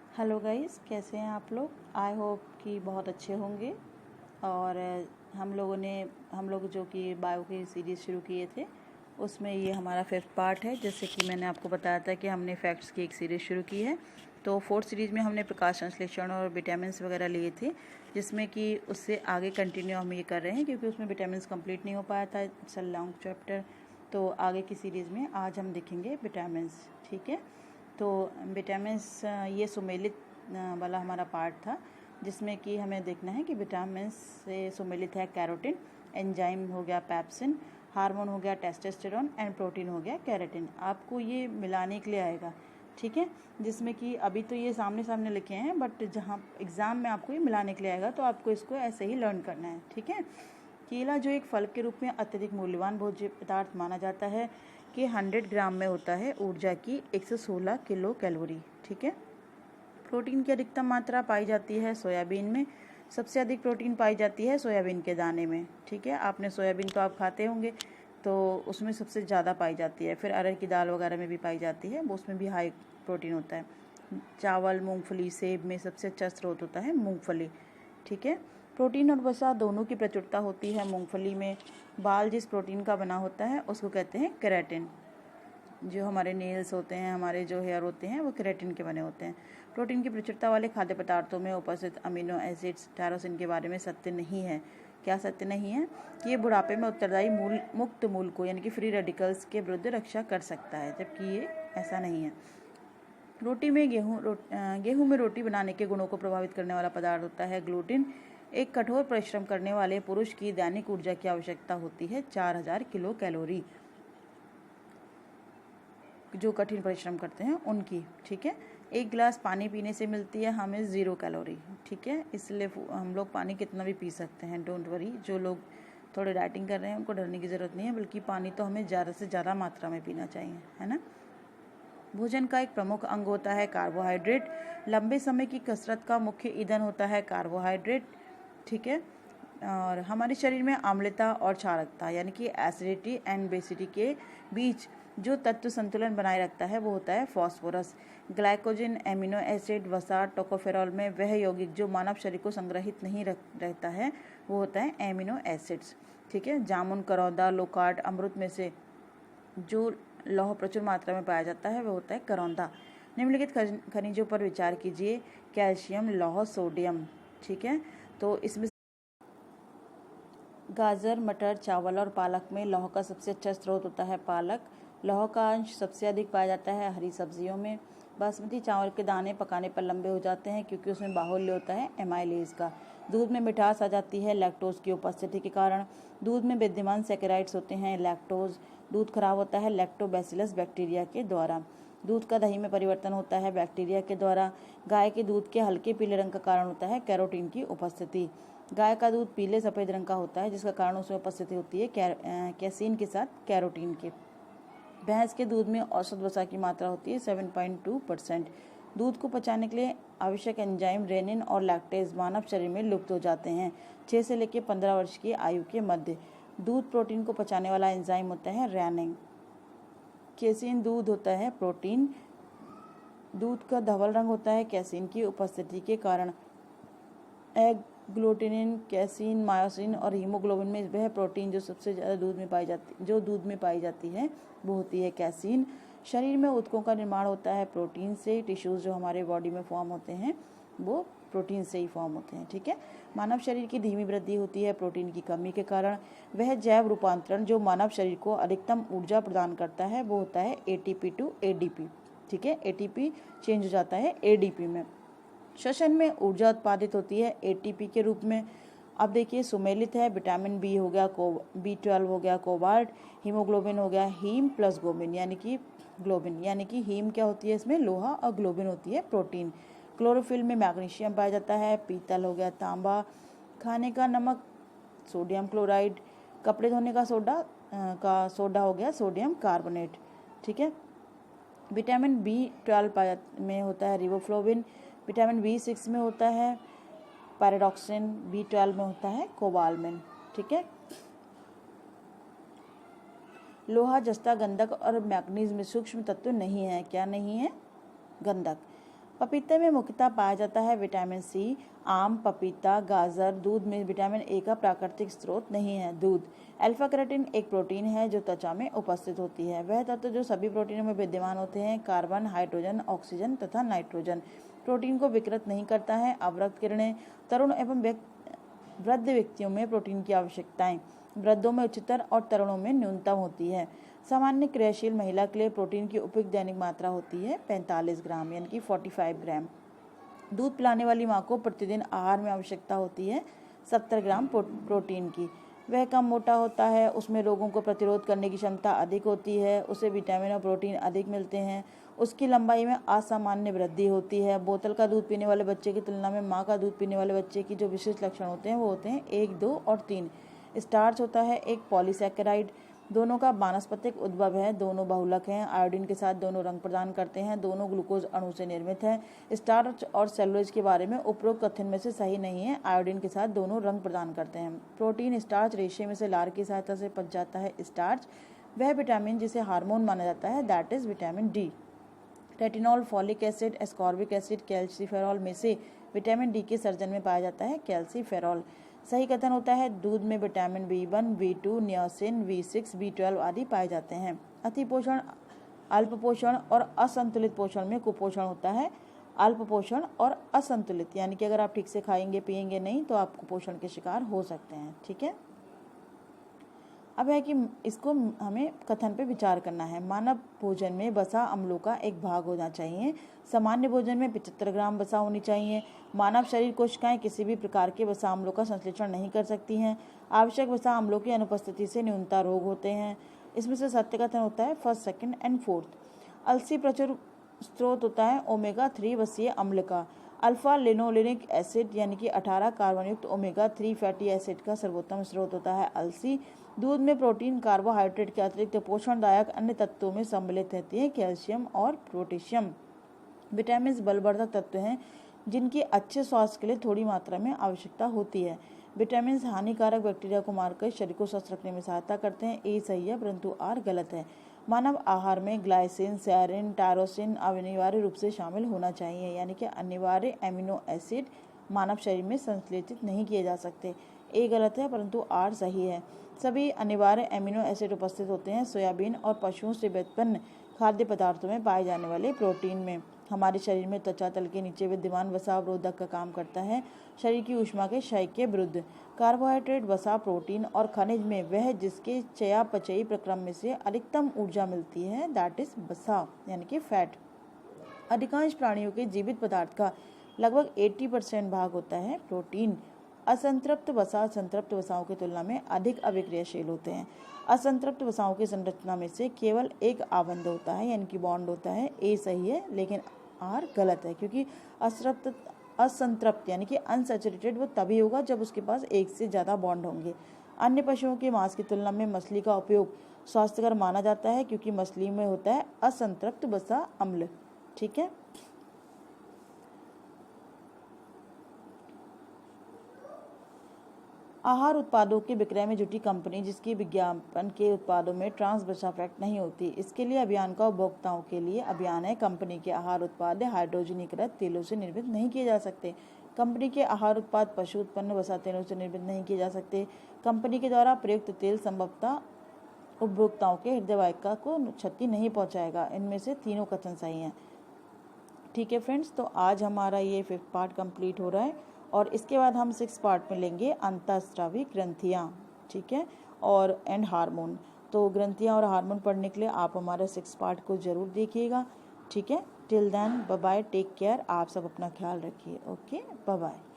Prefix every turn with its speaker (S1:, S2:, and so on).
S1: Hello guys, कैसे हैं आप लोग। आई होप कि बहुत अच्छे होंगे। और हम लोग जो कि बायो की सीरीज़ शुरू किए थे उसमें ये हमारा 5th पार्ट है। जैसे कि मैंने आपको बताया था कि हमने फैक्ट्स की एक सीरीज़ शुरू की है। तो 4th सीरीज़ में हमने प्रकाश संश्लेषण और विटामिन वगैरह लिए थे, जिसमें कि उससे आगे कंटिन्यू हम ये कर रहे हैं क्योंकि उसमें विटामिन कंप्लीट नहीं हो पाया था। It's a long chapter. तो आगे की सीरीज़ में आज हम देखेंगे विटामिन। ठीक है, तो विटामिन्स ये सुमेलित वाला हमारा पार्ट था, जिसमें कि हमें देखना है कि विटामिन से सुमेलित है कैरोटीन, एंजाइम हो गया पैप्सिन, हार्मोन हो गया टेस्टोस्टेरोन एंड प्रोटीन हो गया केराटिन। आपको ये मिलाने के लिए आएगा, ठीक है, जिसमें कि अभी तो ये सामने सामने लिखे हैं, बट जहाँ एग्ज़ाम में आपको ये मिलाने के लिए आएगा तो आपको इसको ऐसे ही लर्न करना है। ठीक है, केला जो एक फल के रूप में अत्यधिक मूल्यवान भोज्य पदार्थ माना जाता है कि 100 ग्राम में होता है ऊर्जा की 116 किलो कैलोरी। ठीक है, प्रोटीन की अधिकतम मात्रा पाई जाती है सोयाबीन में। सबसे अधिक प्रोटीन पाई जाती है सोयाबीन के दाने में। ठीक है, आपने सोयाबीन तो आप खाते होंगे, तो उसमें सबसे ज़्यादा पाई जाती है। फिर अरहर की दाल वगैरह में भी पाई जाती है, वो उसमें भी हाई प्रोटीन होता है। चावल, मूंगफली, सेब में सबसे अच्छा स्रोत होता है मूंगफली। ठीक है, प्रोटीन और वसा दोनों की प्रचुरता होती है मूंगफली में। बाल जिस प्रोटीन का बना होता है उसको कहते हैं केराटिन। जो हमारे नेल्स होते हैं, हमारे जो हेयर होते हैं, वो केराटिन के बने होते हैं। प्रोटीन की प्रचुरता वाले खाद्य पदार्थों में उपस्थित अमीनो एसिड्स टायरोसिन के बारे में सत्य नहीं है। क्या सत्य नहीं है? कि ये बुढ़ापे में उत्तरदायी मुक्त मूल को यानी कि फ्री रेडिकल्स के विरुद्ध रक्षा कर सकता है, जबकि ये ऐसा नहीं है। रोटी में गेहूं में रोटी बनाने के गुणों को प्रभावित करने वाला पदार्थ होता है ग्लूटिन। एक कठोर परिश्रम करने वाले पुरुष की दैनिक ऊर्जा की आवश्यकता होती है 4000 किलो कैलोरी, जो कठिन परिश्रम करते हैं उनकी। ठीक है, एक गिलास पानी पीने से मिलती है हमें 0 कैलोरी। ठीक है, इसलिए हम लोग पानी कितना भी पी सकते हैं, डोंट वरी। जो लोग थोड़े डाइटिंग कर रहे हैं उनको डरने की ज़रूरत नहीं है, बल्कि पानी तो हमें ज़्यादा से ज़्यादा मात्रा में पीना चाहिए, है ना। भोजन का एक प्रमुख अंग होता है कार्बोहाइड्रेट। लंबे समय की कसरत का मुख्य ईंधन होता है कार्बोहाइड्रेट। ठीक है, और हमारे शरीर में अम्लता और क्षारकता यानी कि एसिडिटी एंड बेसिडिटी के बीच जो तत्व संतुलन बनाए रखता है वो होता है फास्फोरस। ग्लाइकोजन, एमिनो एसिड, वसा, टोकोफेरॉल में वह यौगिक जो मानव शरीर को संग्रहित नहीं रहता है वो होता है एमिनो एसिड्स। ठीक है, जामुन, करौंदा, लोकार्ड, अमृत में से जो लौह प्रचुर मात्रा में पाया जाता है वह होता है करौंदा। निम्नलिखित खनिजों पर विचार कीजिए। कैल्शियम, लौह, सोडियम। ठीक है, तो इसमें गाजर, मटर, चावल और पालक में लौह का सबसे अच्छा स्रोत होता है पालक। लौह का अंश सबसे अधिक पाया जाता है हरी सब्जियों में। बासमती चावल के दाने पकाने पर लंबे हो जाते हैं क्योंकि उसमें बाहुल्य होता है एमाइलेज का। दूध में मिठास आ जाती है लैक्टोज की उपस्थिति के कारण। दूध में विद्यमान सैकेराइड्स होते हैं लैक्टोज। दूध खराब होता है लैक्टोबैसिलस बैक्टीरिया के द्वारा। दूध का दही में परिवर्तन होता है बैक्टीरिया के द्वारा। गाय के दूध के हल्के पीले रंग का कारण होता है कैरोटीन की उपस्थिति। गाय का दूध पीले सफ़ेद रंग का होता है जिसका कारण उसमें उपस्थिति होती है कैसीन के साथ कैरोटीन के। भैंस के दूध में औसत वसा की मात्रा होती है 7.2%। दूध को पचाने के लिए आवश्यक एंजाइम रेनिन और लैक्टेज मानव शरीर में लुप्त हो जाते हैं 6 से लेकर 15 वर्ष की आयु के मध्य। दूध प्रोटीन को पचाने वाला एंजाइम होता है रेनिन। कैसीन दूध होता है प्रोटीन। दूध का धवल रंग होता है कैसीन की उपस्थिति के कारण। एग, ग्लूटिनिन, कैसीन, मायोसिन और हीमोग्लोबिन में वह प्रोटीन जो सबसे ज़्यादा दूध में पाई जाती है वो होती है कैसीन। शरीर में ऊतकों का निर्माण होता है प्रोटीन से। टिश्यूज़ जो हमारे बॉडी में फॉर्म होते हैं वो प्रोटीन से ही फॉर्म होते हैं। ठीक है, मानव शरीर की धीमी वृद्धि होती है प्रोटीन की कमी के कारण। वह जैव रूपांतरण जो मानव शरीर को अधिकतम ऊर्जा प्रदान करता है वो होता है ATP टू ADP। ठीक है, ATP चेंज हो जाता है ADP में। श्वसन में ऊर्जा उत्पादित होती है ATP के रूप में। अब देखिए, सुमेलित है विटामिन बी हो गया, B12 हो गया, कोबाल्ट, हीमोग्लोबिन हो गया, हीम प्लस ग्लोबिन यानी कि हीम क्या होती है इसमें लोहा और ग्लोबिन होती है प्रोटीन। क्लोरोफिल में मैग्नीशियम पाया जाता है। पीतल हो गया तांबा। खाने का नमक सोडियम क्लोराइड। कपड़े धोने का सोडा हो गया सोडियम कार्बोनेट। ठीक है, विटामिन B12 में होता है रिबोफ्लोविन। विटामिन B6 में होता है पैराडॉक्सिन। B12 में होता है कोबालमिन। ठीक है, लोहा, जस्ता, गंधक और मैग्नीज में सूक्ष्म तत्व नहीं है। क्या नहीं है? गंधक। पपीते में मुख्यतः पाया जाता है विटामिन सी। आम, पपीता, गाजर, दूध में विटामिन ए का प्राकृतिक स्रोत नहीं है। दूध। अल्फा केराटिन एक प्रोटीन है जो त्वचा में उपस्थित होती है। वह तत्व जो सभी प्रोटीनों में विद्यमान होते हैं, कार्बन, हाइड्रोजन, ऑक्सीजन तथा नाइट्रोजन। प्रोटीन को विकृत नहीं करता है। अवरक्त किरणें। तरुण एवं वृद्ध व्यक्तियों में प्रोटीन की आवश्यकताएं वृद्धों में उच्चतर और तरुणों में न्यूनतम होती है। सामान्य क्रियाशील महिला के लिए प्रोटीन की उपयुक्त दैनिक मात्रा होती है 45 ग्राम यानी कि 45 ग्राम। दूध पिलाने वाली माँ को प्रतिदिन आहार में आवश्यकता होती है 70 ग्राम प्रोटीन की। वह कम मोटा होता है, उसमें रोगों को प्रतिरोध करने की क्षमता अधिक होती है, उसे विटामिन और प्रोटीन अधिक मिलते हैं, उसकी लंबाई में असामान्य वृद्धि होती है। बोतल का दूध पीने वाले बच्चे की तुलना में माँ का दूध पीने वाले बच्चे की जो विशिष्ट लक्षण होते हैं वो होते हैं 1, 2 और 3। स्टार्च होता है एक पॉलीसैकेराइड। दोनों का वानस्पतिक उद्भव है, दोनों बहुलक हैं। आयोडीन के साथ दोनों रंग प्रदान करते हैं, दोनों ग्लूकोज अणु से निर्मित है। स्टार्च और सेलुलोज के बारे में उपरोक्त कथन में से सही नहीं है। आयोडीन के साथ दोनों रंग प्रदान करते हैं। प्रोटीन स्टार्च रेशे में से लार की सहायता से पच जाता है। स्टार्च वह विटामिन जिसे हार्मोन माना जाता है, that is vitamin D. Retinol, folic acid, ascorbic acid, calciferol में से विटामिन डी के सर्जन में पाया जाता है कैल्सीफेरॉल। सही कथन होता है दूध में vitamin B1, B2, niacin, B6, B12 आदि पाए जाते हैं। अति पोषण, अल्प पोषण और असंतुलित पोषण में कुपोषण होता है। अल्प पोषण और असंतुलित यानी कि अगर आप ठीक से खाएंगे पिएंगे नहीं तो आप कुपोषण के शिकार हो सकते हैं। ठीक है, अब है कि इसको हमें कथन पे विचार करना है। मानव भोजन में वसा अम्लों का एक भाग होना चाहिए। सामान्य भोजन में 75 ग्राम वसा होनी चाहिए। मानव शरीर कोशिकाएं किसी भी प्रकार के वसा अम्लों का संश्लेषण नहीं कर सकती हैं। आवश्यक वसा अम्लों की अनुपस्थिति से न्यूनता रोग होते हैं। इसमें से सत्य कथन होता है फर्स्ट, सेकंड एंड फोर्थ। अलसी प्रचुर स्रोत होता है ओमेगा 3 वसीय अम्ल का। अल्फा लिनोलेनिक एसिड यानी कि 18 कार्बन युक्त ओमेगा 3 फैटी एसिड का सर्वोत्तम स्रोत होता है अलसी। दूध में प्रोटीन, कार्बोहाइड्रेट के अतिरिक्त पोषणदायक अन्य तत्वों में सम्मिलित रहती है कैल्शियम और पोटेशियम। विटामिन बलवर्धक तत्व हैं जिनकी अच्छे स्वास्थ्य के लिए थोड़ी मात्रा में आवश्यकता होती है। विटामिन हानिकारक बैक्टीरिया को मारकर शरीर को स्वस्थ रखने में सहायता करते हैं। ए सही है परंतु आर गलत है। मानव आहार में ग्लाइसिन, सेरिन, टायरोसिन अनिवार्य रूप से शामिल होना चाहिए यानी कि अनिवार्य एमिनो एसिड मानव शरीर में संश्लेषित नहीं किए जा सकते। ए गलत है परंतु आर सही है। सभी अनिवार्य एमिनो एसिड उपस्थित होते हैं सोयाबीन और पशुओं से व्युत्पन्न खाद्य पदार्थों में पाए जाने वाले प्रोटीन में। हमारे शरीर में त्वचा तल के नीचे विद्यमान वसा अवरोधक का काम करता है शरीर की ऊष्मा के क्षय के विरुद्ध। कार्बोहाइड्रेट, वसा, प्रोटीन और खनिज में वह जिसके चयापचयी प्रक्रम में से अधिकतम ऊर्जा मिलती है दैट इज वसा यानी कि फैट। अधिकांश प्राणियों के जीवित पदार्थ का लगभग 80% भाग होता है प्रोटीन। असंतृप्त वसा संतृप्त वसाओं की तुलना में अधिक अभिक्रियाशील होते हैं। असंतृप्त वसाओं की संरचना में से केवल एक आबंध होता है यानी कि बॉन्ड होता है। ए सही है लेकिन आर गलत है क्योंकि असंतृप्त यानी कि अनसैचुरेटेड वो तभी होगा जब उसके पास एक से ज़्यादा बॉन्ड होंगे। अन्य पशुओं के मांस की तुलना में मछली का उपयोग स्वास्थ्यकर माना जाता है क्योंकि मछली में होता है असंतृप्त वसा अम्ल। ठीक है, आहार उत्पादों के विक्रय में जुटी कंपनी जिसकी विज्ञापन के उत्पादों में ट्रांस वसा फैट नहीं होती, इसके लिए अभियान का उपभोक्ताओं के लिए अभियान है। कंपनी के आहार उत्पाद हाइड्रोजनीकृत तेलों से निर्मित नहीं किए जा सकते। कंपनी के आहार उत्पाद पशु उत्पन्न वसा तेलों से निर्मित नहीं किए जा सकते। कंपनी के द्वारा प्रयुक्त तेल संभवतः उपभोक्ताओं के हृदय वाहिका को क्षति नहीं पहुँचाएगा। इनमें से तीनों कथन सही हैं। ठीक है फ्रेंड्स, तो आज हमारा ये 5th पार्ट कंप्लीट हो रहा है और इसके बाद हम 6th पार्ट में लेंगे अंतःस्रावी ग्रंथियाँ। ठीक है, और एंड हार्मोन। तो ग्रंथियाँ और हार्मोन पढ़ने के लिए आप हमारा 6th पार्ट को ज़रूर देखिएगा। ठीक है, till then bye bye, take care. आप सब अपना ख्याल रखिए। Okay, bye bye.